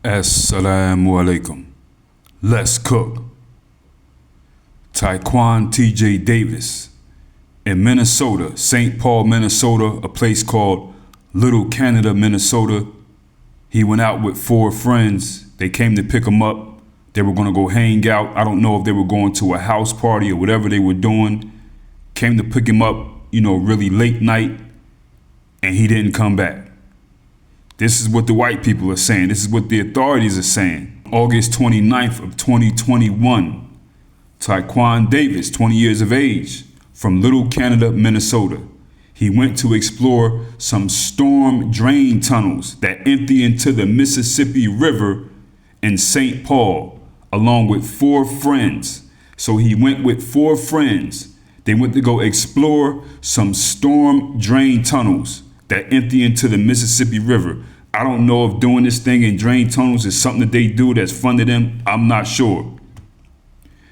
Assalamu alaikum. Let's cook. Taquan T.J. Davis in Minnesota, St. Paul, Minnesota, a place called Little Canada, Minnesota. He went out with 4 friends. They came to pick him up. They were going to go hang out. I don't know if they were going to a house party or whatever they were doing. Came to pick him up, really late night, and he didn't come back. This is what the white people are saying. This is what the authorities are saying. August 29th of 2021, Taquan Davis, 20 years of age, from Little Canada, Minnesota. He went to explore some storm drain tunnels that empty into the Mississippi River in St. Paul, along with 4 friends. So he went with 4 friends. They went to go explore some storm drain tunnels that empty into the Mississippi River. I don't know if doing this thing in drain tunnels is something that they do that's fun to them. I'm not sure.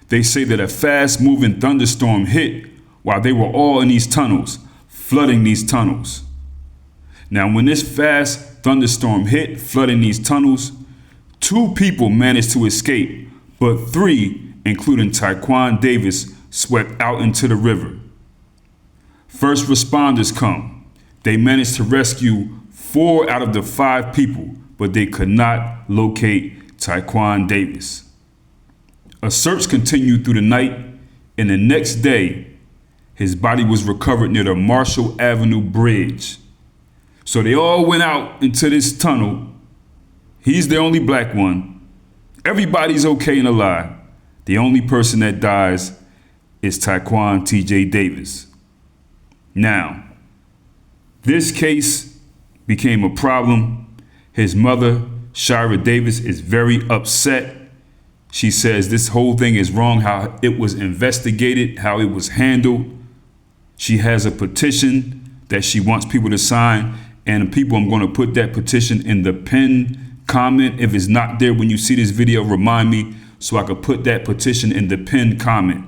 They say that a fast-moving thunderstorm hit while they were all in these tunnels, flooding these tunnels. Now, when this fast thunderstorm hit, flooding these tunnels, 2 people managed to escape, but 3, including Taquan Davis, swept out into the river. First responders come. They managed to rescue 4 out of the 5 people, but they could not locate Taquan Davis. A search continued through the night, and the next day, his body was recovered near the Marshall Avenue Bridge. So they all went out into this tunnel. He's the only black one. Everybody's okay and alive. The only person that dies is Taquan T.J. Davis. Now, this case became a problem. His mother, Shira Davis, is very upset. She says this whole thing is wrong, how it was investigated, how it was handled. She has a petition that she wants people to sign. And people, I'm going to put that petition in the pinned comment. If it's not there when you see this video, remind me so I could put that petition in the pinned comment.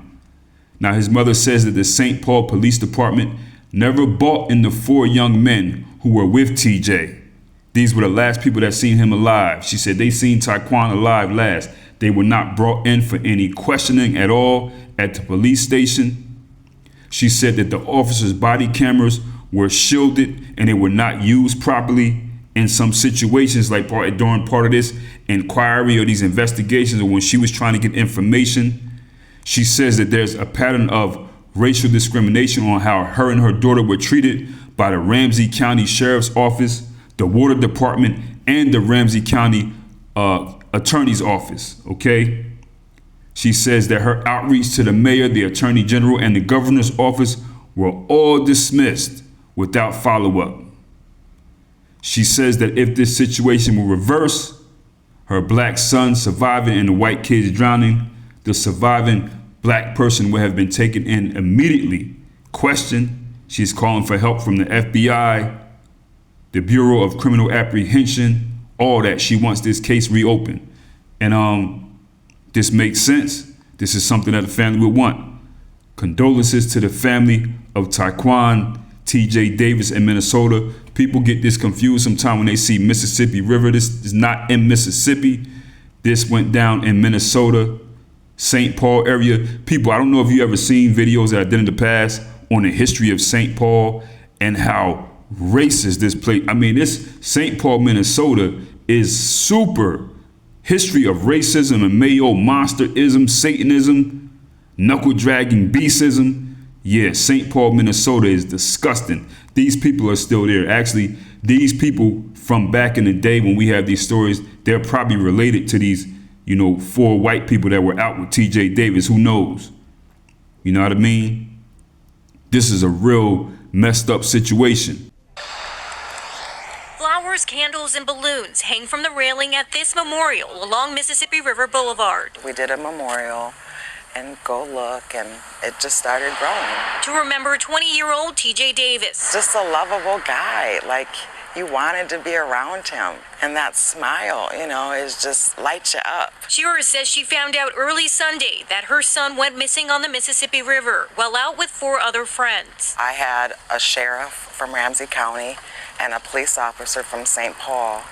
Now, his mother says that the St. Paul Police Department never bought in the 4 young men who were with TJ. These were the last people that seen him alive. She said they seen Taquan alive last. They were not brought in for any questioning at all at the police station. She said that the officers' body cameras were shielded and they were not used properly in some situations, like during part of this inquiry or these investigations, or when she was trying to get information. She says that there's a pattern of racial discrimination on how her and her daughter were treated by the Ramsey County Sheriff's Office, the Water Department, and the Ramsey County Attorney's Office, okay? She says that her outreach to the mayor, the attorney general, and the governor's office were all dismissed without follow-up. She says that if this situation will reverse, her black son surviving and the white kids drowning, the surviving black person will have been taken in immediately, questioned. She's calling for help from the FBI, the Bureau of Criminal Apprehension, all that. She wants this case reopened. And this makes sense. This is something that the family would want. Condolences to the family of Taquan T.J. Davis in Minnesota. People get this confused sometimes when they see Mississippi River. This is not in Mississippi. This went down in Minnesota, St. Paul area. People, I don't know if you ever seen videos that I did in the past on the history of St. Paul and how racist this place. I mean, this St. Paul, Minnesota is super history of racism and Mayo monsterism, Satanism, knuckle dragging beastism. Yeah, St. Paul, Minnesota is disgusting. These people are still there. Actually, these people from back in the day when we have these stories, they're probably related to these 4 white people that were out with T.J. Davis. Who knows? You know what I mean? This is a real messed up situation. Flowers, candles, and balloons hang from the railing at this memorial along Mississippi River Boulevard. We did a memorial and go look, and it just started growing. To remember 20-year-old T.J. Davis. Just a lovable guy. Like, you wanted to be around him. And that smile, is just lights you up. Shira says she found out early Sunday that her son went missing on the Mississippi River while out with 4 other friends. I had a sheriff from Ramsey County and a police officer from St. Paul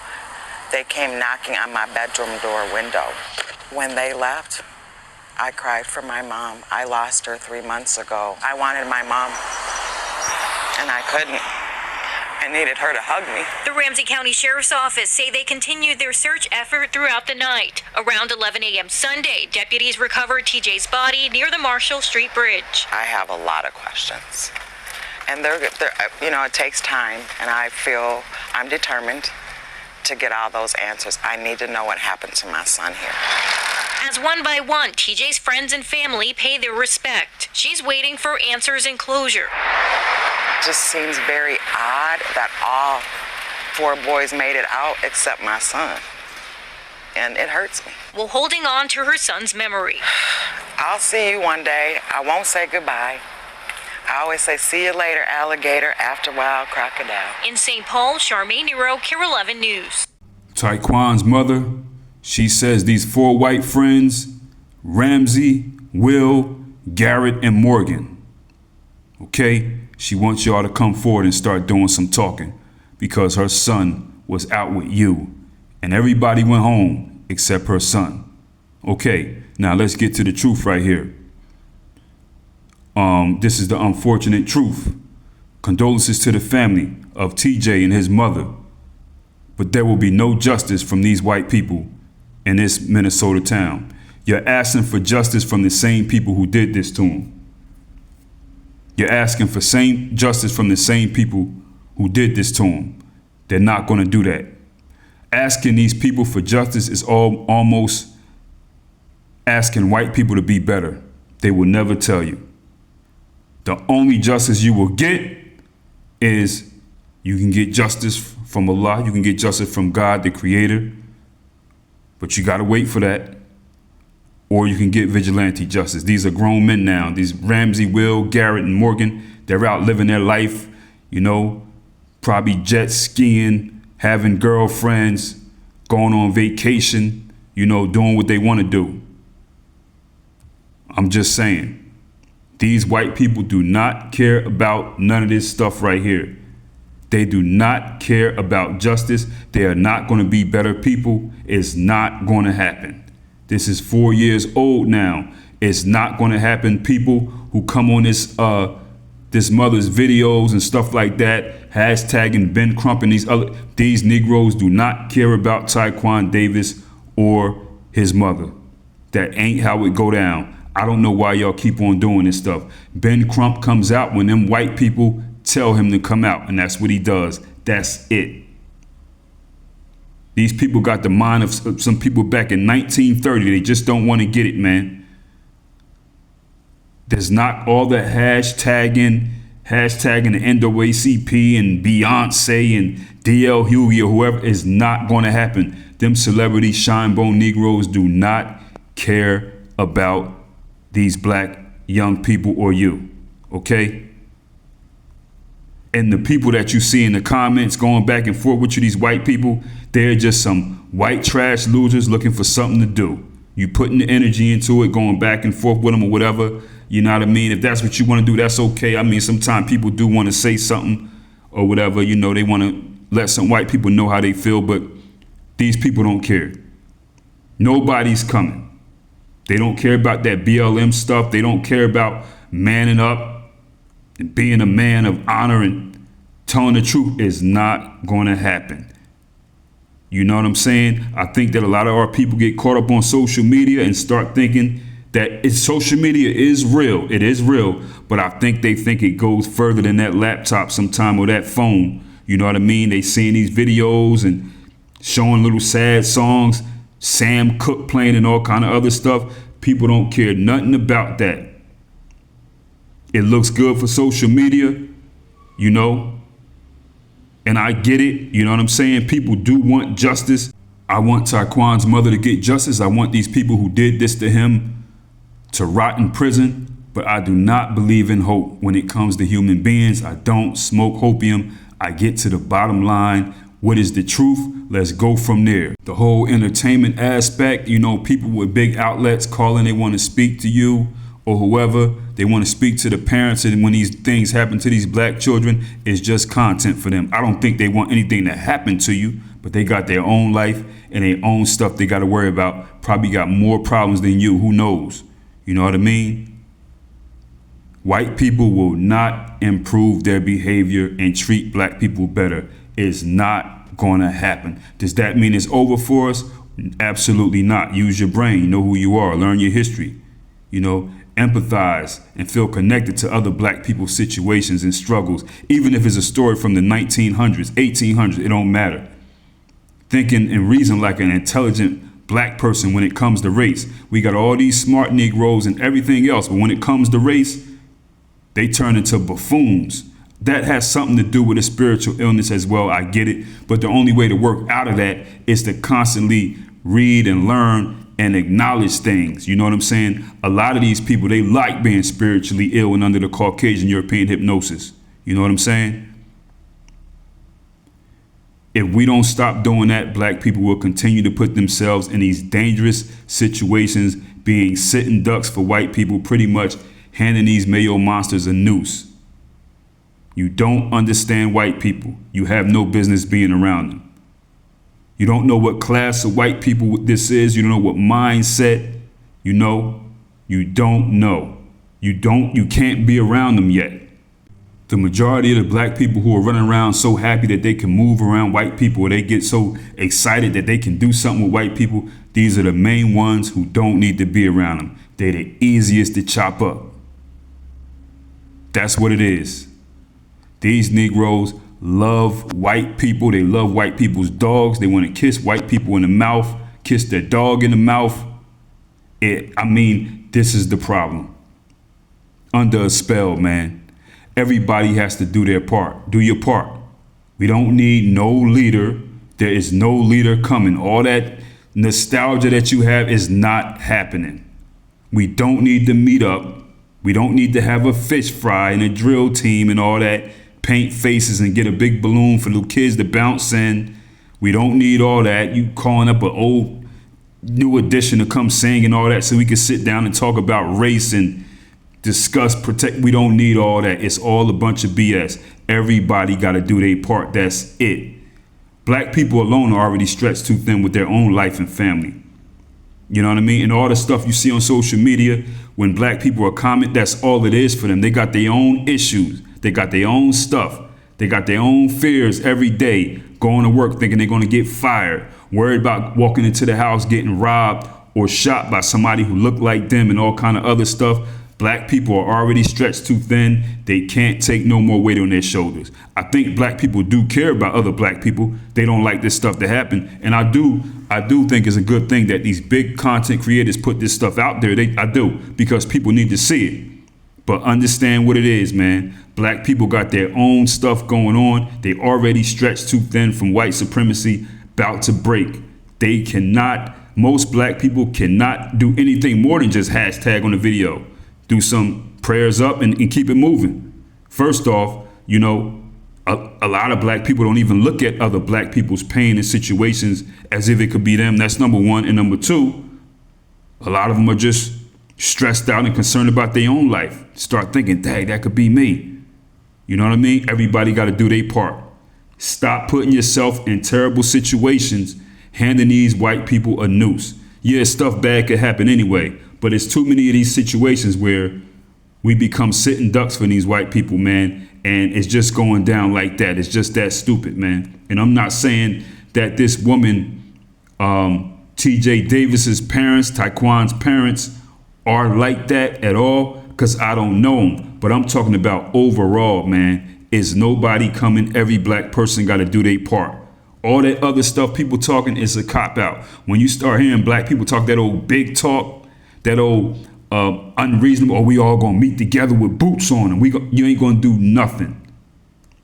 They came knocking on my bedroom door window. When they left, I cried for my mom. I lost her 3 months ago. I wanted my mom, and I couldn't. I needed her to hug me. The Ramsey County Sheriff's Office say they continued their search effort throughout the night. Around 11 a.m. Sunday, deputies recovered TJ's body near the Marshall Street Bridge. I have a lot of questions, and it takes time, and I feel I'm determined to get all those answers. I need to know what happened to my son here. As one by one, TJ's friends and family pay their respect. She's waiting for answers and closure. It just seems very odd that all 4 boys made it out except my son. And it hurts me. While holding on to her son's memory. I'll see you one day. I won't say goodbye. I always say, see you later, alligator, after a while, crocodile. In St. Paul, Charmaine Nero, KARE 11 News. Tiquann's mother, she says these 4 white friends, Ramsey, Will, Garrett, and Morgan, okay, she wants y'all to come forward and start doing some talking because her son was out with you and everybody went home except her son. Okay, now let's get to the truth right here. This is the unfortunate truth. Condolences to the family of TJ and his mother. But there will be no justice from these white people in this Minnesota town. You're asking for justice from the same people who did this to him. You're asking for justice from the same people who did this to him. They're not going to do that. Asking these people for justice is almost asking white people to be better. They will never tell you. The only justice you will get is you can get justice from Allah, you can get justice from God, the Creator, but you got to wait for that. Or you can get vigilante justice. These are grown men now. These Ramsey, Will, Garrett, and Morgan, they're out living their life, probably jet skiing, having girlfriends, going on vacation, doing what they want to do. I'm just saying. These white people do not care about none of this stuff right here. They do not care about justice. They are not going to be better people. It's not going to happen. This is 4 years old now. It's not going to happen. People who come on this mother's videos and stuff like that, hashtagging Ben Crump and these Negroes do not care about Taquan Davis or his mother. That ain't how it go down. I don't know why y'all keep on doing this stuff. Ben Crump comes out when them white people tell him to come out, and that's what he does. That's it. These people got the mind of some people back in 1930. They just don't want to get it, man. There's not all that hashtagging the NAACP and Beyonce and DL Hughley or whoever is not going to happen. Them celebrity Shinebone Negroes do not care about these black young people or you, okay? And the people that you see in the comments going back and forth with you, these white people, they're just some white trash losers looking for something to do. You putting the energy into it, going back and forth with them or whatever, you know what I mean? If that's what you want to do, that's okay. I mean, sometimes people do want to say something or whatever, they want to let some white people know how they feel, but these people don't care. Nobody's coming. They don't care about that BLM stuff. They don't care about manning up and being a man of honor and telling the truth is not going to happen. You know what I'm saying? I think that a lot of our people get caught up on social media and start thinking that social media is real. It is real. But I think they think it goes further than that laptop sometime or that phone. You know what I mean? They seeing these videos and showing little sad songs, Sam Cooke playing and all kind of other stuff. People don't care nothing about that. It looks good for social media, and I get it. You know what I'm saying? People do want justice. I want Taquan's mother to get justice. I want these people who did this to him to rot in prison, but I do not believe in hope when it comes to human beings. I don't smoke hopium. I get to the bottom line. What is the truth? Let's go from there. The whole entertainment aspect, people with big outlets calling they want to speak to you or whoever. They want to speak to the parents, and when these things happen to these black children, it's just content for them. I don't think they want anything to happen to you, but they got their own life and their own stuff they got to worry about. Probably got more problems than you. Who knows? You know what I mean? White people will not improve their behavior and treat black people better. It's not going to happen. Does that mean it's over for us? Absolutely not. Use your brain. Know who you are. Learn your history. You know, empathize and feel connected to other black people's situations and struggles. Even if it's a story from the 1900s, 1800s, it don't matter. Thinking and reason like an intelligent black person when it comes to race. We got all these smart Negroes and everything else, but when it comes to race, they turn into buffoons. That has something to do with a spiritual illness as well. I get it. But the only way to work out of that is to constantly read and learn and acknowledge things. You know what I'm saying? A lot of these people, they like being spiritually ill and under the Caucasian European hypnosis. You know what I'm saying? If we don't stop doing that, black people will continue to put themselves in these dangerous situations, being sitting ducks for white people, pretty much handing these Mayo monsters a noose. You don't understand white people. You have no business being around them. You don't know what class of white people this is. You don't know what mindset. You don't know. You can't be around them yet. The majority of the black people who are running around so happy that they can move around white people, or they get so excited that they can do something with white people, these are the main ones who don't need to be around them. They're the easiest to chop up. That's what it is. These Negroes love white people. They love white people's dogs. They want to kiss white people in the mouth, kiss their dog in the mouth. This is the problem. Under a spell, man. Everybody has to do their part. Do your part. We don't need no leader. There is no leader coming. All that nostalgia that you have is not happening. We don't need to meet up. We don't need to have a fish fry and a drill team and all that. Paint faces and get a big balloon for little kids to bounce in. We don't need all that. You calling up an old new edition to come sing and all that so we can sit down and talk about race and discuss, protect. We don't need all that. It's all a bunch of BS. Everybody got to do their part. That's it. Black people alone are already stretched too thin with their own life and family. You know what I mean? And all the stuff you see on social media, when black people are comment, that's all it is for them. They got their own issues. They got their own stuff. They got their own fears every day, going to work thinking they're going to get fired, worried about walking into the house, getting robbed or shot by somebody who looked like them and all kind of other stuff. Black people are already stretched too thin. They can't take no more weight on their shoulders. I think black people do care about other black people. They don't like this stuff to happen. And I do think it's a good thing that these big content creators put this stuff out there. I do, because people need to see it. But understand what it is, man. Black people got their own stuff going on. They already stretched too thin from white supremacy, about to break. Most black people cannot do anything more than just hashtag on the video. Do some prayers up and keep it moving. First off, a lot of black people don't even look at other black people's pain and situations as if it could be them. That's number one. And number two, a lot of them are just stressed out and concerned about their own life. Start thinking, dang, that could be me. You know what I mean? Everybody got to do their part. Stop putting yourself in terrible situations, handing these white people a noose. Yeah, stuff bad could happen anyway, but it's too many of these situations where we become sitting ducks for these white people, man, and it's just going down like that. It's just that stupid, man. And I'm not saying that this woman, TJ Davis's parents, Taquan's parents, are like that at all, because I don't know them. But I'm talking about overall, man. Is nobody coming? Every black person got to do their part. All that other stuff people talking is a cop-out. When you start hearing black people talk that old big talk, that old unreasonable, we all gonna meet together with boots on, and you ain't gonna do nothing.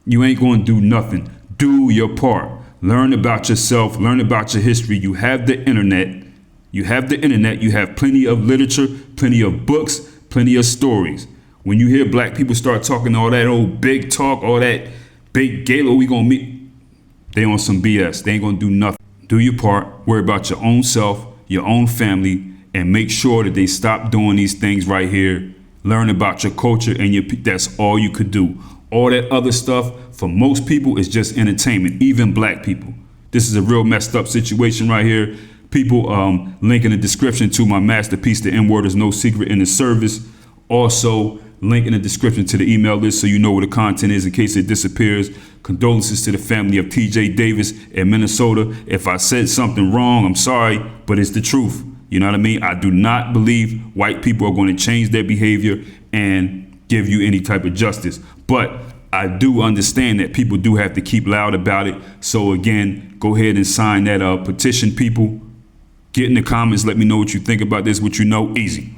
You ain't gonna do nothing. Do your part. Learn about yourself. Learn about your history. You have the internet. You have plenty of literature, plenty of books, plenty of stories. When you hear black people start talking all that old big talk, all that big gala, we gonna meet, they on some BS. They ain't gonna do nothing. Do your part. Worry about your own self, your own family, and make sure that they stop doing these things right here. Learn about your culture and that's all you could do. All that other stuff for most people is just entertainment, even black people. This is a real messed up situation right here. People, link in the description to my masterpiece, The N-Word is No Secret in the Service. Also, link in the description to the email list so you know what the content is in case it disappears. Condolences to the family of TJ Davis in Minnesota. If I said something wrong, I'm sorry, but it's the truth. You know what I mean? I do not believe white people are going to change their behavior and give you any type of justice. But I do understand that people do have to keep loud about it. So again, go ahead and sign that petition, people. Get in the comments. Let me know what you think about this, what you know. Easy.